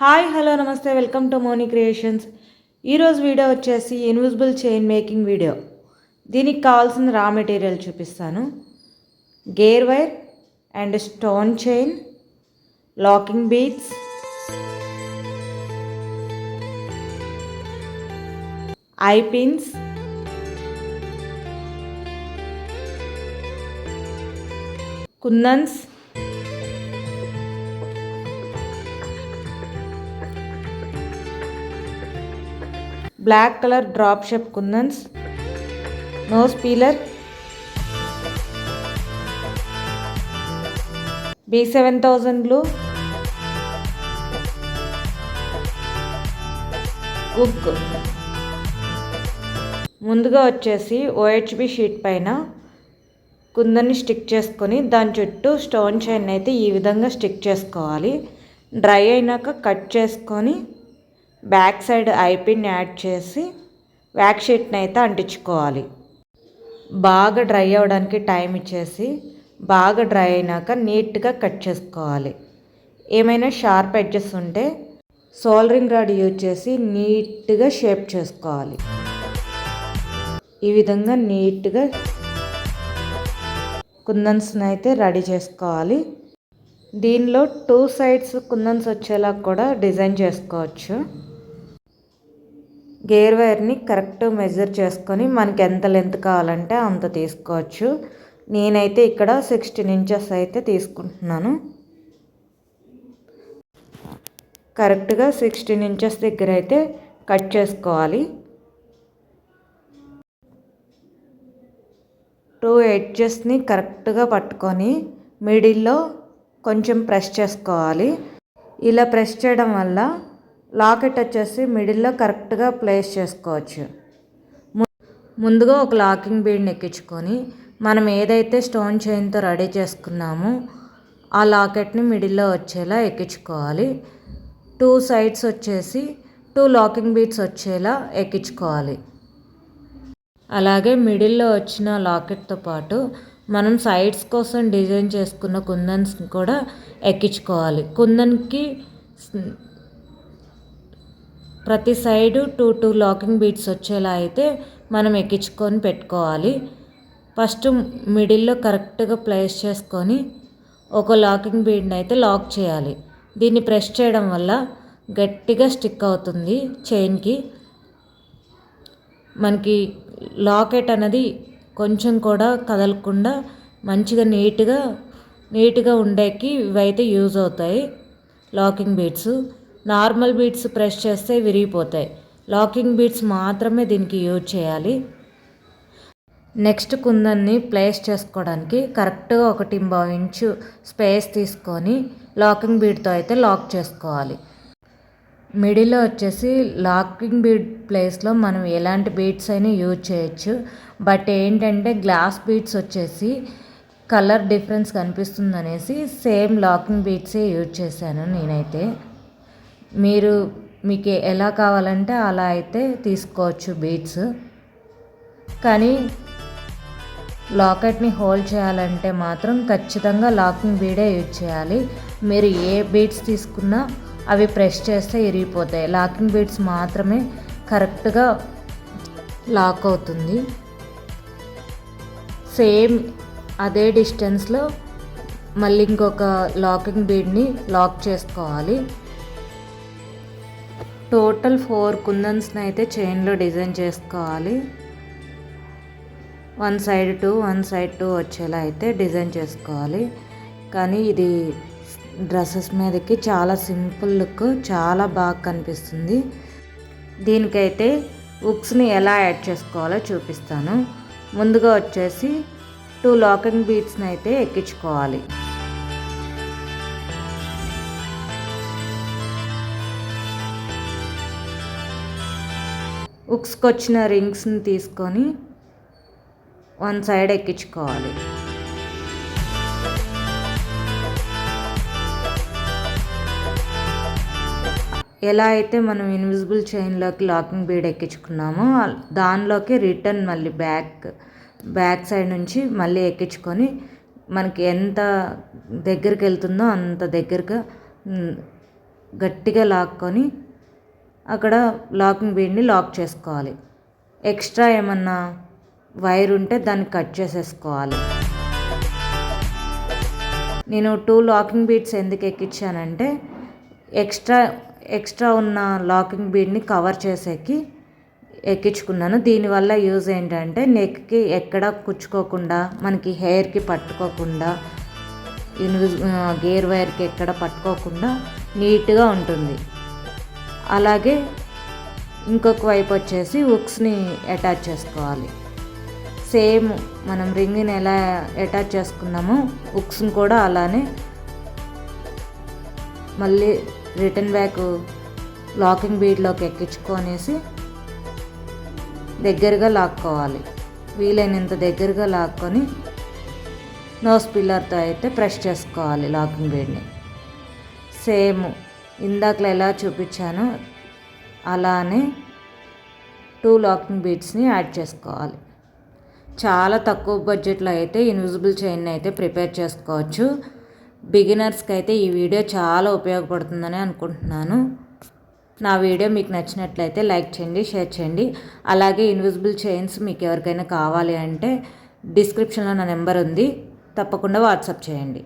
Hi hello నమస్తే welcome to Moni creations. ఈరోజు వీడియో వచ్చేసి ఇన్విజిబుల్ చైన్ మేకింగ్ వీడియో. దీనికి కావాల్సిన రా మెటీరియల్ చూపిస్తాను. Gear wire and stone chain, locking beads, eye pins, kundans, black colour drop shape kundans, nose peeler, B7000 glue, hook. ముందుగా వచ్చేసి OHB sheet పైన కుందన్ని స్టిక్ చేసుకొని దాని చుట్టూ స్టోన్ చైన్ అయితే ఈ విధంగా స్టిక్ చేసుకోవాలి. డ్రై అయినాక కట్ చేసుకొని బ్యాక్ సైడ్ ఐపిన్ యాడ్ చేసి వ్యాక్ షీట్ని అయితే అంటించుకోవాలి. బాగా డ్రై అవ్వడానికి టైం ఇచ్చేసి బాగా డ్రై అయినాక నీట్గా కట్ చేసుకోవాలి. ఏమైనా షార్ప్ ఎడ్జెస్ ఉంటే సోల్డరింగ్ రాడ్ యూజ్ చేసి నీట్గా షేప్ చేసుకోవాలి. ఈ విధంగా నీట్గా కుందన్స్ని అయితే రెడీ చేసుకోవాలి. దీనిలో 2 సైడ్స్ కుందన్స్ వచ్చేలా కూడా డిజైన్ చేసుకోవచ్చు. గేర్ వైర్ని కరెక్ట్ మెజర్ చేసుకొని మనకి ఎంత లెంత్ కావాలంటే అంత తీసుకోవచ్చు. నేనైతే ఇక్కడ 16 ఇంచెస్ అయితే తీసుకుంటున్నాను. కరెక్ట్గా 16 ఇంచెస్ దగ్గర అయితే కట్ చేసుకోవాలి. 2 ఎడ్జెస్ని కరెక్ట్గా పట్టుకొని మిడిల్లో కొంచెం ప్రెస్ చేసుకోవాలి. ఇలా ప్రెస్ చేయడం వల్ల లాకెట్ వచ్చేసి మిడిల్లో కరెక్ట్గా ప్లేస్ చేసుకోవచ్చు. ముందుగా ఒక లాకింగ్ బీడ్ని ఎక్కించుకొని మనం ఏదైతే స్టోన్ చైన్తో రెడీ చేసుకున్నామో ఆ లాకెట్ని మిడిల్లో వచ్చేలా ఎక్కించుకోవాలి. 2 సైడ్స్ వచ్చేసి 2 లాకింగ్ బీడ్స్ వచ్చేలా ఎక్కించుకోవాలి. అలాగే మిడిల్లో వచ్చిన లాకెట్తో పాటు మనం సైడ్స్ కోసం డిజైన్ చేసుకున్న కుందన్స్ని కూడా ఎక్కించుకోవాలి. కుందన్కి ప్రతి సైడు 2 లాకింగ్ బీడ్స్ వచ్చేలా అయితే మనం ఎక్కించుకొని పెట్టుకోవాలి. ఫస్ట్ మిడిల్లో కరెక్ట్గా ప్లేస్ చేసుకొని ఒక లాకింగ్ బీడ్ని అయితే లాక్ చేయాలి. దీన్ని ప్రెస్ చేయడం వల్ల గట్టిగా స్టిక్ అవుతుంది చైన్కి. మనకి లాకెట్ అనేది కొంచెం కూడా కదలకుండా మంచిగా నీట్గా ఉండేకి ఇవైతే యూజ్ అవుతాయి locking beads. Normal beads press చేస్తే విరిగిపోతాయి. లాకింగ్ బీడ్స్ మాత్రమే దీనికి యూజ్ చేయాలి. నెక్స్ట్ కుందన్ని ప్లేస్ చేసుకోవడానికి కరెక్ట్గా 1.5 ఇంచు స్పేస్ తీసుకొని లాకింగ్ బీడ్తో అయితే లాక్ చేసుకోవాలి. మిడిల్లో వచ్చేసి లాకింగ్ బీడ్ ప్లేస్లో మనం ఎలాంటి బీడ్స్ అయినా యూజ్ చేయొచ్చు. బట్ ఏంటంటే గ్లాస్ బీడ్స్ వచ్చేసి కలర్ డిఫరెన్స్ కనిపిస్తుంది అనేసి సేమ్ లాకింగ్ బీడ్సే యూజ్ చేశాను నేనైతే. మీకు ఎలా కావాలంటే అలా అయితే తీసుకోవచ్చు బీడ్స్. కానీ లాకెట్ని హోల్డ్ చేయాలంటే మాత్రం ఖచ్చితంగా లాకింగ్ బీడే యూజ్ చేయాలి. మీరు ఏ బీడ్స్ తీసుకున్నా అవి ప్రెస్ చేస్తే ఇరిగిపోతాయి. లాకింగ్ బీడ్స్ మాత్రమే కరెక్ట్గా లాక్ అవుతుంది. సేమ్ అదే డిస్టెన్స్లో మళ్ళీ ఇంకొక లాకింగ్ బీడ్ని లాక్ చేసుకోవాలి. టోటల్ 4 కుందన్స్ని అయితే చైన్లో డిజైన్ చేసుకోవాలి. 1 సైడ్ 2 1 సైడ్ 2 వచ్చేలా అయితే డిజైన్ చేసుకోవాలి. కానీ ఇది డ్రెస్సెస్ మీదకి చాలా సింపుల్ లుక్, చాలా బాగా కనిపిస్తుంది. దీనికైతే హుక్స్ని ఎలా యాడ్ చేసుకోవాలో చూపిస్తాను. ముందుగా వచ్చేసి 2 లాకింగ్ బీడ్స్ని అయితే ఎక్కించుకోవాలి. హుక్స్కి వచ్చిన రింగ్స్ని తీసుకొని 1 సైడ్ ఎక్కించుకోవాలి. ఎలా అయితే మనం ఇన్విజిబుల్ చైన్లోకి లాకింగ్ బీడ్ ఎక్కించుకున్నామో దానిలోకి రిటర్న్ మళ్ళీ బ్యాక్ సైడ్ నుంచి మళ్ళీ ఎక్కించుకొని మనకి ఎంత దగ్గరికి వెళ్తుందో అంత దగ్గరగా గట్టిగా లాక్కొని అక్కడ లాకింగ్ బీడ్ని లాక్ చేసుకోవాలి. ఎక్స్ట్రా ఏమన్నా వైర్ ఉంటే దాన్ని కట్ చేసేసుకోవాలి. నేను 2 లాకింగ్ బీడ్స్ ఎందుకు ఎక్కించానంటే ఎక్స్ట్రా ఉన్న లాకింగ్ బీడ్ని కవర్ చేసేకి ఎక్కించుకున్నాను. దీనివల్ల యూజ్ ఏంటంటే నెక్కి ఎక్కడ కుచ్చుకోకుండా, మనకి హెయిర్కి పట్టుకోకుండా, గేర్ వైర్కి ఎక్కడ పట్టుకోకుండా నీట్గా ఉంటుంది. అలాగే ఇంకొక వైపు వచ్చేసి హుక్స్ని అటాచ్ చేసుకోవాలి. సేమ్ మనం రింగ్ని ఎలా అటాచ్ చేసుకున్నామో హుక్స్ని కూడా అలానే మళ్ళీ రిటర్న్ బ్యాక్ లాకింగ్ బీడ్లోకి ఎక్కించుకొనేసి దగ్గరగా లాక్కోవాలి. వీలైనంత దగ్గరగా లాక్కొని నోస్ పిల్లర్తో అయితే ప్రెస్ చేసుకోవాలి లాకింగ్ బీడ్ని. సేమ్ ఇందాకలో ఎలా చూపించానో అలానే 2 లాకింగ్ బీడ్స్ని యాడ్ చేసుకోవాలి. చాలా తక్కువ బడ్జెట్లో అయితే ఇన్విజిబుల్ చైన్ని అయితే ప్రిపేర్ చేసుకోవచ్చు. బిగినర్స్కి అయితే ఈ వీడియో చాలా ఉపయోగపడుతుందని అనుకుంటున్నాను. నా వీడియో మీకు నచ్చినట్లయితే లైక్ చేయండి, షేర్ చేయండి. అలాగే ఇన్విజిబుల్ చైన్స్ మీకు ఎవరికైనా కావాలి అంటే డిస్క్రిప్షన్లో నా నెంబర్ ఉంది, తప్పకుండా వాట్సాప్ చేయండి.